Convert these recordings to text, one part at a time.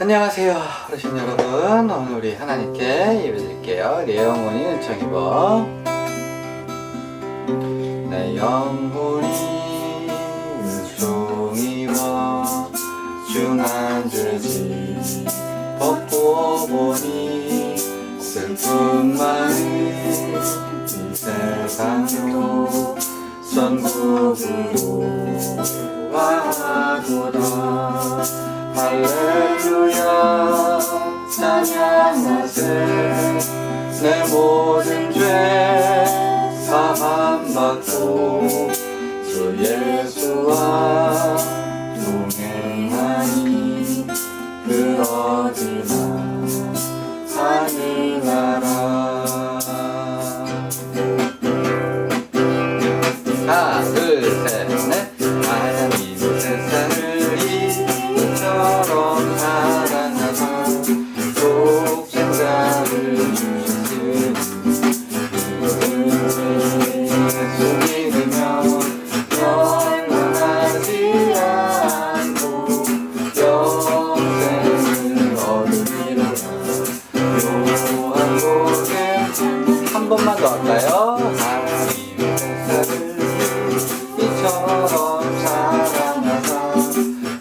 안녕하세요 어르신 여러분. 오늘 우리 하나님께 예배드릴게요. 내 영혼이 은총 입어. 내 영혼이 은총 입어 중한 죄지 벗고 보니 슬픈 마음 이 세상으로 전국으로 와도다. 할렐루야 찬양하세. 내 모든 죄 사함받고 주 예수와 동행하니 그러지나 하늘나라. 하나 둘 셋 넷. 하나님 세상을 이처럼 사랑하사 독생자를 주셨으니 예수 믿으며 멸망하지 않고 영생을 얻으리로라. 요한복음 한 번만 더 할까요? 하나님 세상을 이처럼 사랑하사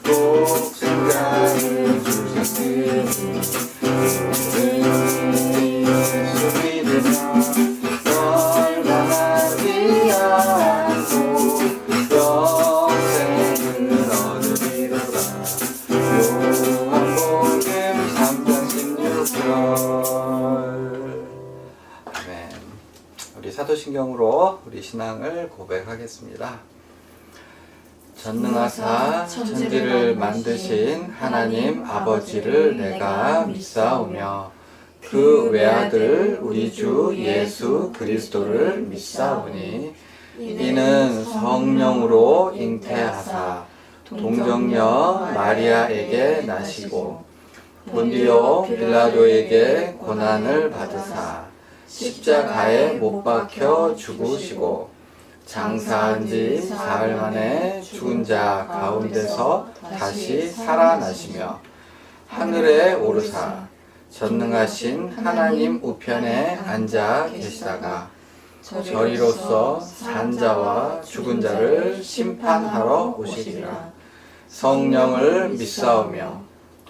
독생자를 주셨으니 예수 믿으며 멸망하지 않고 영생을 얻으리로라. 요한복음 3장 16절. 아멘. 우리 사도신경으로 우리 신앙을 고백하겠습니다. 전능하사 천지를 만드신 하나님 아버지를 내가 믿사오며 그 외아들 우리 주 예수 그리스도를 믿사오니 이는 성령으로 잉태하사 동정녀 마리아에게 나시고 본디오 빌라도에게 고난을 받으사 십자가에 못 박혀 죽으시고 장사한 지 사흘 만에 죽은 자 가운데서 다시 살아나시며 하늘에 오르사 전능하신 하나님 우편에 앉아 계시다가 저리로서 산 자와 죽은 자를 심판하러 오시리라. 성령을 믿사오며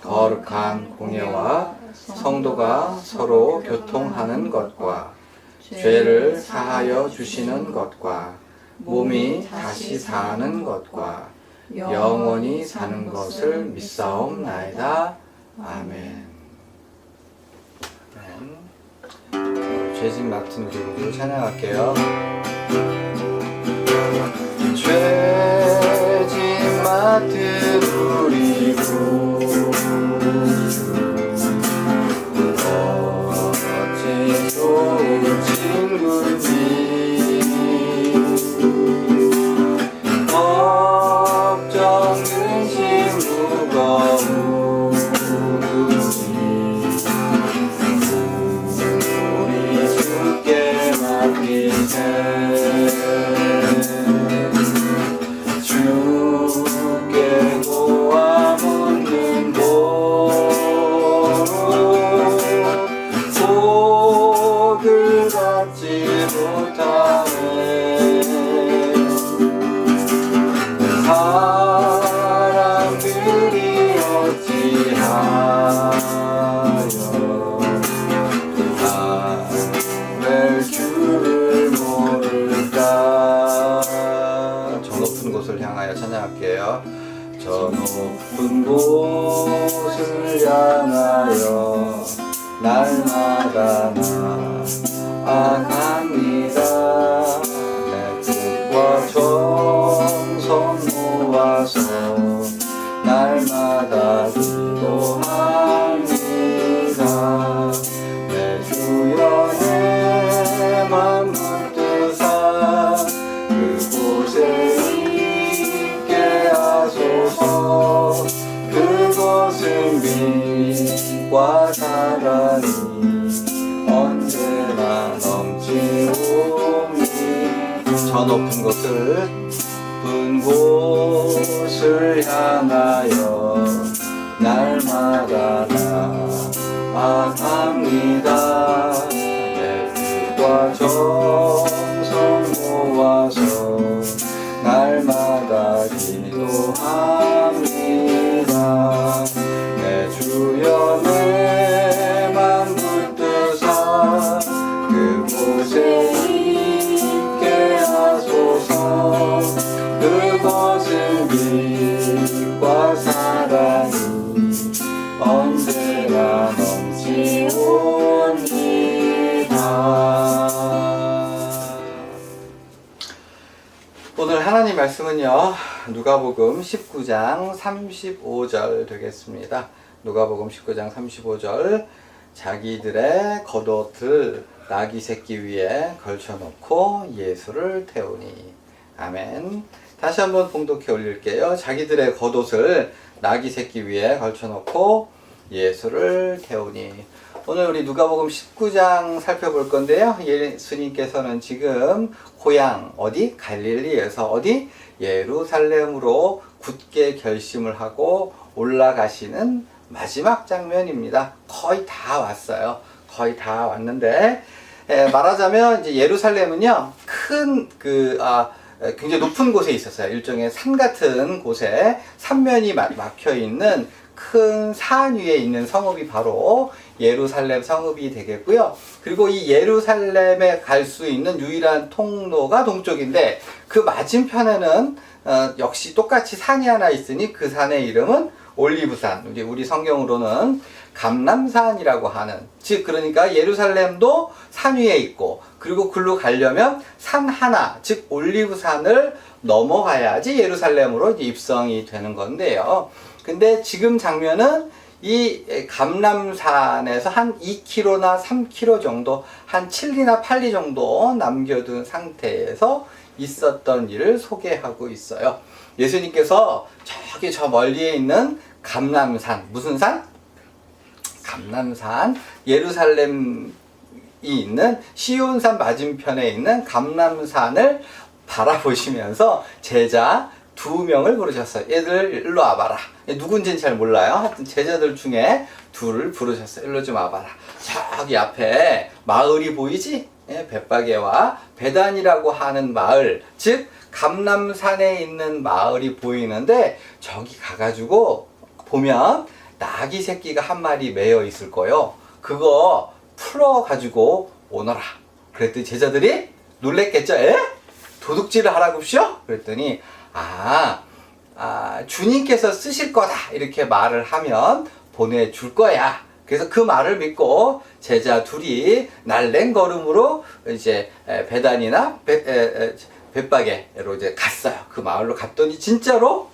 거룩한 공예와 성도가 서로 교통하는 것과 죄를 사하여 주시는 것과 몸이 다시 사는 것과 영원히 사는 것을 믿사옵나이다. 아멘. 죄짐 맡은 우리 모두 찬양할게요. 죄짐 맡은 우리 구주 어찌 좋은 친구인지 걱정 근심 무거운지 우리 주께 맡기세. 주께 도와 묻는 도로 복을 받지 못하네. 사람들이 어찌하여 아랠 줄을 모를까. 저 높은 곳을 향하여 찬양할게요. 저 높은 곳을 향하여 날마다 나아갑니다. 내 뜻과 정성 모아서 날마다 기도합니다. 내 주여 내 맘 붙드사 그곳에 있게 하소서. 그것은 빛과 사랑이 언제나 넘치오니. 저 높은 곳을 높은 곳을 향하여 날마다 나아갑니다. 내 뜻과 정성 모아서 날마다 기도합니다. 내 주여 내 맘 붙드사 그곳에 있게 하소서. 그것은 빛과 사랑이 언제나 넘치옵니다. 오늘 하나님 말씀은요, 누가복음 19장 35절 되겠습니다. 누가복음 19장 35절. 자기들의 겉옷을 나귀 새끼 위에 걸쳐놓고 예수를 태우니. 아멘. 다시 한번 봉독해 올릴게요. 자기들의 겉옷을 나귀 새끼 위에 걸쳐놓고 예수를 태우니. 오늘 우리 누가복음 19장 살펴볼 건데요. 예수님께서는 지금 고향 어디? 갈릴리에서 어디? 예루살렘으로 굳게 결심을 하고 올라가시는 마지막 장면입니다. 거의 다 왔어요. 거의 다 왔는데, 말하자면 이제 예루살렘은요, 굉장히 높은 곳에 있었어요. 일종의 산 같은 곳에 삼면이 막혀 있는 큰 산 위에 있는 성읍이 바로 예루살렘 성읍이 되겠고요. 그리고 이 예루살렘에 갈 수 있는 유일한 통로가 동쪽인데, 그 맞은편에는 역시 똑같이 산이 하나 있으니 그 산의 이름은 올리브산, 우리 성경으로는 감람산이라고 하는, 즉 그러니까 예루살렘도 산 위에 있고, 그리고 글로 가려면 산 하나, 즉 올리브산을 넘어가야지 예루살렘으로 이제 입성이 되는 건데요. 근데 지금 장면은 이 감람산에서 한 2km나 3km 정도, 한 7리나 8리 정도 남겨둔 상태에서 있었던 일을 소개하고 있어요. 예수님께서 저기 저 멀리에 있는 감람산, 무슨 산? 감람산, 예루살렘이 있는 시온산 맞은편에 있는 감람산을 바라보시면서 제자 2명을 부르셨어요. 얘들 일로 와봐라. 누군지는 잘 몰라요. 하여튼 제자들 중에 2를 부르셨어요. 일로 좀 와봐라. 저기 앞에 마을이 보이지? 벳바게와 베단이라고 하는 마을, 즉 감람산에 있는 마을이 보이는데, 저기 가가지고 보면 나귀 새끼가 한 마리 매여 있을 거예요. 그거 풀어가지고 오너라. 그랬더니 제자들이 놀랬겠죠? 도둑질을 하라고쇼? 그랬더니 주님께서 쓰실 거다 이렇게 말을 하면 보내줄 거야. 그래서 그 말을 믿고 제자 2이 날랭 걸음으로 이제 베단이나 벳바게로 이제 갔어요. 그 마을로 갔더니 진짜로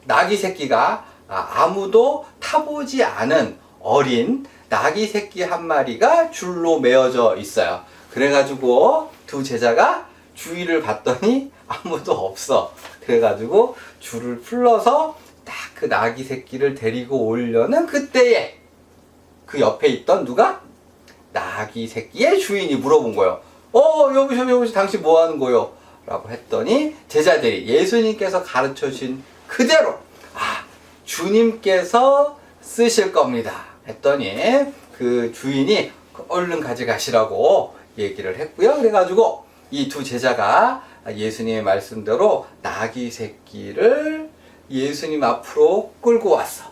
나귀 새끼가 아무도 타보지 않은 어린 나귀 새끼 한 마리가 줄로 메어져 있어요. 그래가지고 2 제자가 주위를 봤더니 아무도 없어. 그래가지고 줄을 풀러서 딱 그 나귀 새끼를 데리고 오려는 그때에 그 옆에 있던 누가? 나귀 새끼의 주인이 물어본 거예요. 여보세요, 당신 뭐 하는 거요? 라고 했더니 제자들이 예수님께서 가르쳐 주신 그대로, 주님께서 쓰실 겁니다 했더니 그 주인이 얼른 가져가시라고 얘기를 했고요. 그래가지고 이 2 제자가 예수님의 말씀대로 나귀 새끼를 예수님 앞으로 끌고 왔어.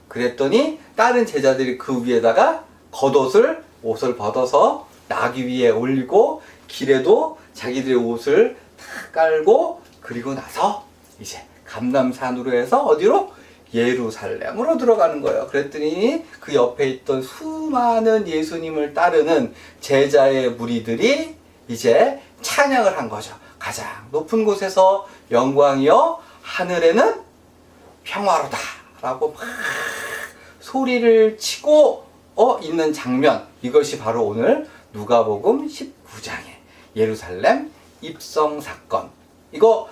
그랬더니 다른 제자들이 그 위에다가 옷을 벗어서 나귀 위에 올리고, 길에도 자기들의 옷을 다 깔고, 그리고 나서 이제 감람산으로 해서 어디로? 예루살렘으로 들어가는 거예요. 그랬더니 그 옆에 있던 수많은 예수님을 따르는 제자의 무리들이 이제 찬양을 한 거죠. 가장 높은 곳에서 영광이요, 하늘에는 평화로다 라고 막 소리를 치고 있는 장면, 이것이 바로 오늘 누가복음 19장의 예루살렘 입성 사건. 이거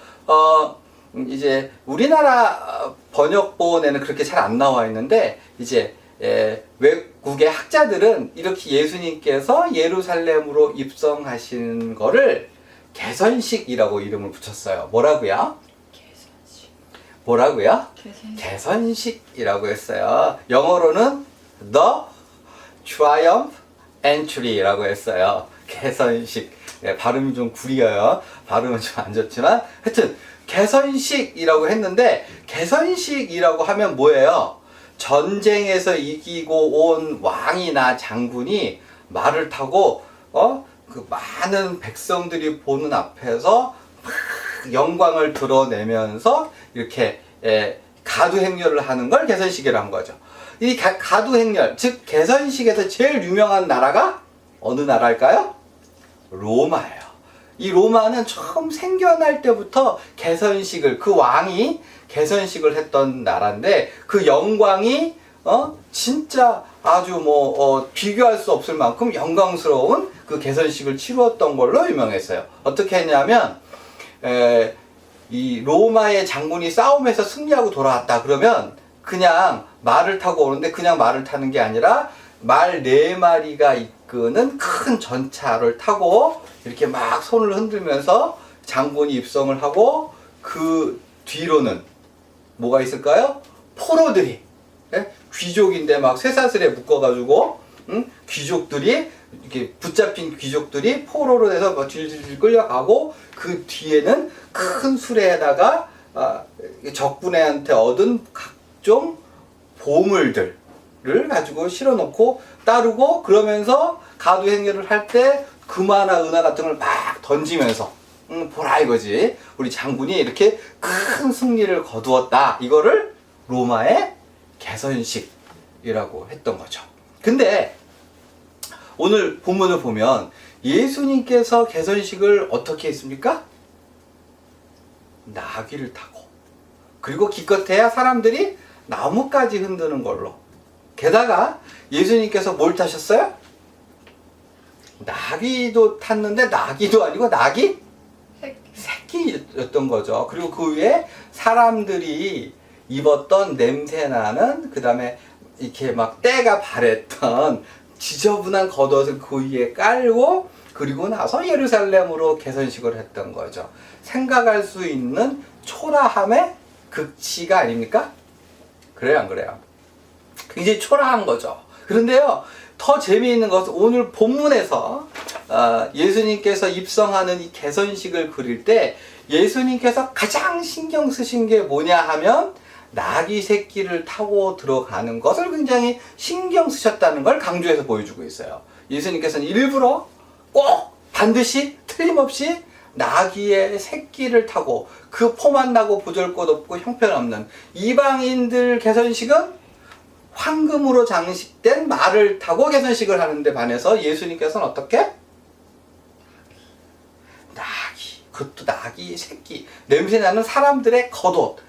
이제 우리나라 번역본에는 그렇게 잘 안 나와 있는데, 이제 외국의 학자들은 이렇게 예수님께서 예루살렘으로 입성하신 거를 개선식이라고 이름을 붙였어요. 뭐라고요? 뭐라고요? 개선식이라고 했어요. 영어로는 The Triumph Entry라고 했어요. 개선식. 네, 발음이 좀 구려요. 발음은 좀 안 좋지만 하여튼 개선식이라고 했는데, 개선식이라고 하면 뭐예요? 전쟁에서 이기고 온 왕이나 장군이 말을 타고 그 많은 백성들이 보는 앞에서 막 영광을 드러내면서 이렇게 가두행렬을 하는 걸 개선식이라고 한 거죠. 이 가두행렬, 즉 개선식에서 제일 유명한 나라가 어느 나라일까요? 로마예요. 이 로마는 처음 생겨날 때부터 개선식을, 그 왕이 개선식을 했던 나라인데, 그 영광이 진짜 아주 비교할 수 없을 만큼 영광스러운 그 개선식을 치루었던 걸로 유명했어요. 어떻게 했냐면 이 로마의 장군이 싸움에서 승리하고 돌아왔다 그러면 그냥 말을 타고 오는데, 그냥 말을 타는 게 아니라 말 4마리가 이끄는 큰 전차를 타고 이렇게 막 손을 흔들면서 장군이 입성을 하고, 그 뒤로는 뭐가 있을까요? 포로들이, 귀족인데 막 쇠사슬에 묶어가지고 귀족들이, 이렇게 붙잡힌 귀족들이 포로로 돼서 막 질질 끌려가고, 그 뒤에는 큰 수레에다가 적군한테 얻은 각종 보물들을 가지고 실어놓고 따르고, 그러면서 가두행렬을 할 때 금화나 은화 같은 걸 막 던지면서 보라 이거지. 우리 장군이 이렇게 큰 승리를 거두었다. 이거를 로마의 개선식이라고 했던 거죠. 근데 오늘 본문을 보면 예수님께서 개선식을 어떻게 했습니까? 나귀를 타고, 그리고 기껏해야 사람들이 나뭇가지 흔드는 걸로. 게다가 예수님께서 뭘 타셨어요? 나귀도 탔는데, 나귀도 아니고 나귀? 새끼였던 거죠. 그리고 그 위에 사람들이 입었던 냄새나는, 그 다음에 이렇게 막 때가 바랬던 지저분한 겉옷을 그 위에 깔고, 그리고 나서 예루살렘으로 개선식을 했던 거죠. 생각할 수 있는 초라함의 극치가 아닙니까? 그래요, 안 그래요? 굉장히 초라한 거죠. 그런데요, 더 재미있는 것은 오늘 본문에서 예수님께서 입성하는 이 개선식을 그릴 때 예수님께서 가장 신경 쓰신 게 뭐냐 하면, 나귀 새끼를 타고 들어가는 것을 굉장히 신경 쓰셨다는 걸 강조해서 보여주고 있어요. 예수님께서는 일부러 꼭 반드시 틀림없이 나귀의 새끼를 타고, 그 포만 나고 보잘것없고 형편없는 이방인들 개선식은 황금으로 장식된 말을 타고 개선식을 하는데 반해서 예수님께서는 어떻게? 나귀, 그것도 나귀 새끼, 냄새나는 사람들의 겉옷,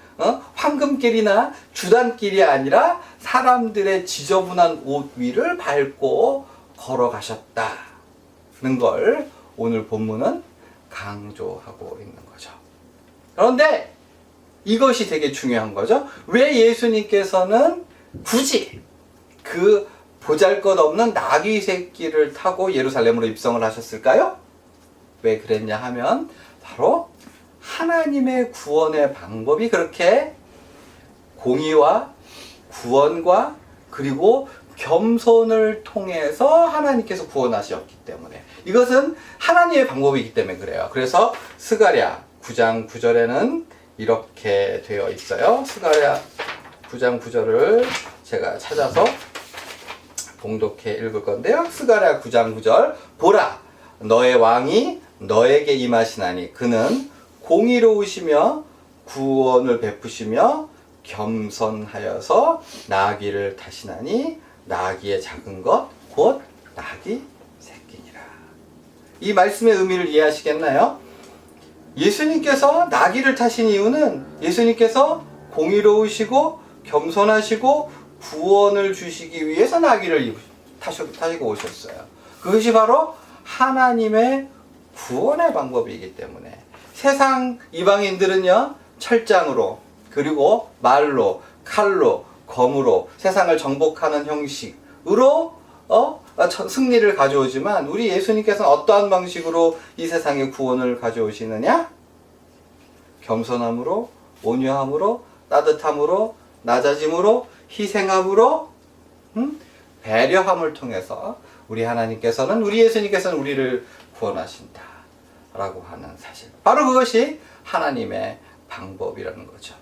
황금길이나 주단길이 아니라 사람들의 지저분한 옷 위를 밟고 걸어가셨다는 걸 오늘 본문은 강조하고 있는 거죠. 그런데 이것이 되게 중요한 거죠. 왜 예수님께서는 굳이 그 보잘것없는 나귀 새끼를 타고 예루살렘으로 입성을 하셨을까요? 왜 그랬냐 하면, 바로 하나님의 구원의 방법이 그렇게 공의와 구원과 그리고 겸손을 통해서 하나님께서 구원하셨기 때문에, 이것은 하나님의 방법이기 때문에 그래요. 그래서 스가랴 9장 9절에는 이렇게 되어 있어요. 스가랴 9장 9절을 제가 찾아서 봉독해 읽을 건데요. 스가랴 9장 9절, 보라, 너의 왕이 너에게 임하시나니 그는 공의로우시며 구원을 베푸시며 겸손하여서 나귀를 타시나니 나귀의 작은 것 곧 나귀 새끼니라. 이 말씀의 의미를 이해하시겠나요? 예수님께서 나귀를 타신 이유는 예수님께서 공의로우시고 겸손하시고 구원을 주시기 위해서 나귀를 타시고 오셨어요. 그것이 바로 하나님의 구원의 방법이기 때문에, 세상 이방인들은요, 철장으로 그리고 말로 칼로 검으로 세상을 정복하는 형식으로 승리를 가져오지만, 우리 예수님께서는 어떠한 방식으로 이 세상에 구원을 가져오시느냐? 겸손함으로, 온유함으로, 따뜻함으로, 낮아짐으로, 희생함으로, 배려함을 통해서 우리 하나님께서는, 우리 예수님께서는 우리를 구원하신다 라고 하는 사실, 바로 그것이 하나님의 방법이라는 거죠.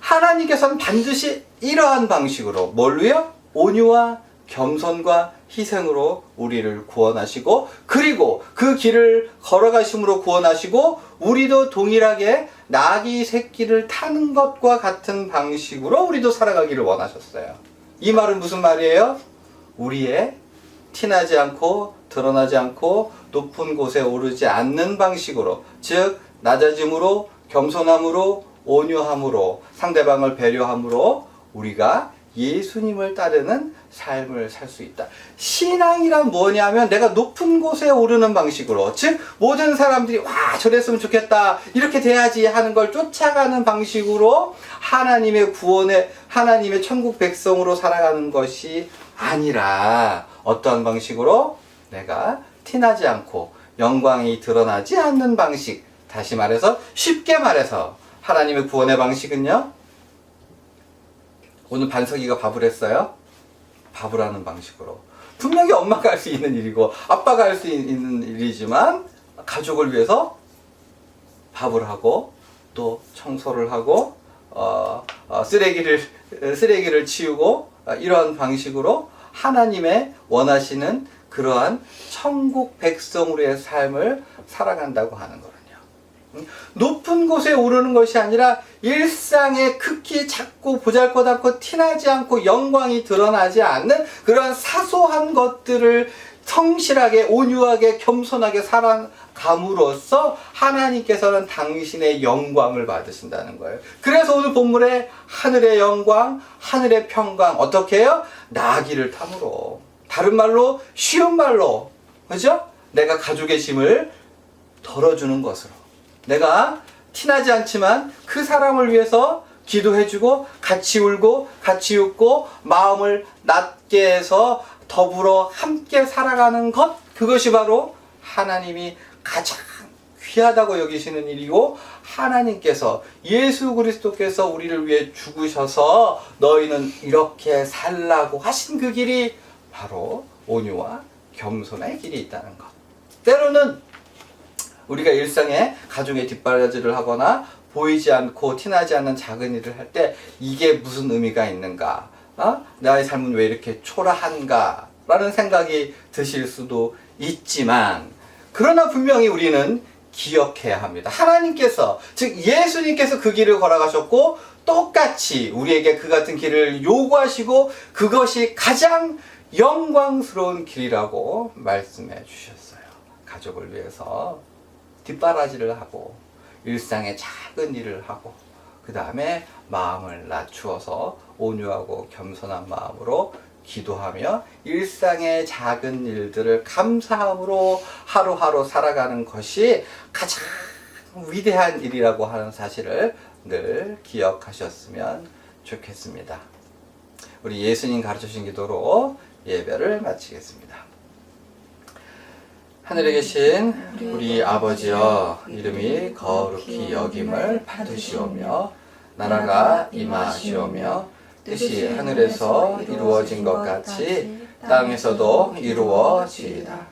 하나님께서는 반드시 이러한 방식으로, 뭘로요? 온유와 겸손과 희생으로 우리를 구원하시고, 그리고 그 길을 걸어가심으로 구원하시고, 우리도 동일하게 나귀 새끼를 타는 것과 같은 방식으로 우리도 살아가기를 원하셨어요. 이 말은 무슨 말이에요? 우리의 티나지 않고 드러나지 않고 높은 곳에 오르지 않는 방식으로, 즉 낮아짐으로, 겸손함으로, 온유함으로, 상대방을 배려함으로 우리가 예수님을 따르는 삶을 살 수 있다. 신앙이란 뭐냐면 내가 높은 곳에 오르는 방식으로, 즉 모든 사람들이 와 저랬으면 좋겠다, 이렇게 돼야지 하는 걸 쫓아가는 방식으로 하나님의 구원의, 하나님의 천국 백성으로 살아가는 것이 아니라, 어떠한 방식으로? 내가 티나지 않고 영광이 드러나지 않는 방식. 다시 말해서, 쉽게 말해서 하나님의 구원의 방식은요, 오늘 반석이가 밥을 했어요. 밥을 하는 방식으로. 분명히 엄마가 할 수 있는 일이고 아빠가 할 수 있는 일이지만, 가족을 위해서 밥을 하고 또 청소를 하고 쓰레기를 치우고, 이러한 방식으로 하나님의 원하시는 그러한 천국 백성으로의 삶을 살아간다고 하는 거거든요. 높은 곳에 오르는 것이 아니라 일상의 극히 작고 보잘것없고 티나지 않고 영광이 드러나지 않는 그러한 사소한 것들을 성실하게, 온유하게, 겸손하게 살아감으로써 하나님께서는 당신의 영광을 받으신다는 거예요. 그래서 오늘 본문에 하늘의 영광, 하늘의 평강, 어떻게 해요? 나귀를 탐으로. 다른 말로, 쉬운 말로, 그죠? 내가 가족의 짐을 덜어주는 것으로, 내가 티나지 않지만 그 사람을 위해서 기도해주고 같이 울고 같이 웃고 마음을 낮게 해서 더불어 함께 살아가는 것, 그것이 바로 하나님이 가장 귀하다고 여기시는 일이고, 하나님께서, 예수 그리스도께서 우리를 위해 죽으셔서 너희는 이렇게 살라고 하신 그 길이 바로 온유와 겸손의 길이 있다는 것. 때로는 우리가 일상에 가족의 뒷바라지를 하거나 보이지 않고 티나지 않는 작은 일을 할 때 이게 무슨 의미가 있는가? 나의 삶은 왜 이렇게 초라한가? 라는 생각이 드실 수도 있지만, 그러나 분명히 우리는 기억해야 합니다. 하나님께서, 즉 예수님께서 그 길을 걸어가셨고 똑같이 우리에게 그 같은 길을 요구하시고 그것이 가장 영광스러운 길이라고 말씀해 주셨어요. 가족을 위해서 뒷바라지를 하고 일상의 작은 일을 하고, 그 다음에 마음을 낮추어서 온유하고 겸손한 마음으로 기도하며 일상의 작은 일들을 감사함으로 하루하루 살아가는 것이 가장 위대한 일이라고 하는 사실을 늘 기억하셨으면 좋겠습니다. 우리 예수님 가르쳐주신 기도로 예배를 마치겠습니다. 하늘에 계신 우리 아버지여, 이름이 거룩히 여김을 받으시오며 나라가 임하시오며 뜻이 하늘에서 이루어진 것 같이 땅에서도 이루어지이다.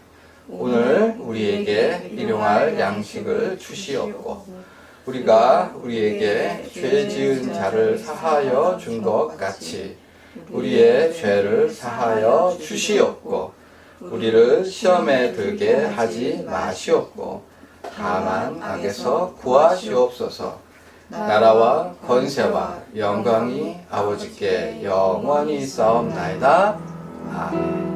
오늘 우리에게 일용할 양식을 주시옵고 우리가 우리에게 죄 지은 자를 사하여 준 것 같이 우리의 죄를 사하여 주시옵고 우리를 시험에 들게 하지 마시옵고 다만 악에서 구하시옵소서. 나라와 권세와 영광이 아버지께 영원히 있사옵나이다. 아멘.